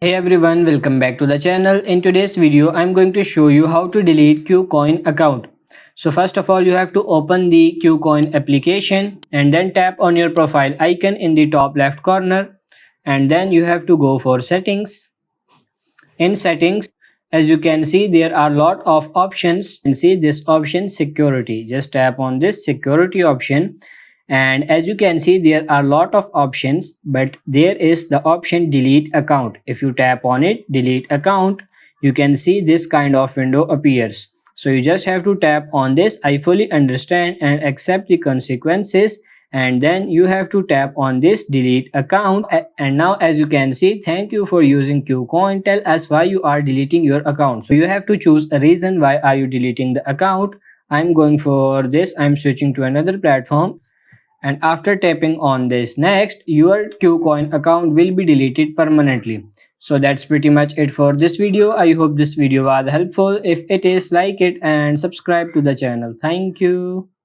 Hey everyone, welcome back to the channel. In today's video, I'm going to show you how to delete Kucoin account. So first of all, you have to open the Kucoin application and then tap on your profile icon in the top left corner, and then you have to go for settings. In settings, as you can see, there are a lot of options. You can see this option security. Just tap on this security option, and as you can see, there are a lot of options, but there is the option delete account. If you tap on it, delete account, you can see this kind of window appears. So you just have to tap on this. I fully understand and accept the consequences, and then you have to tap on this delete account. And now, as you can see, thank you for using Kucoin. Tell us why you are deleting your account. So you have to choose a reason why are you deleting the account. I'm going for this. I'm switching to another platform, and after tapping on this next, your Kucoin account will be deleted permanently. So that's pretty much it for this video. I hope this video was helpful. If it is, like it and subscribe to the channel. Thank you.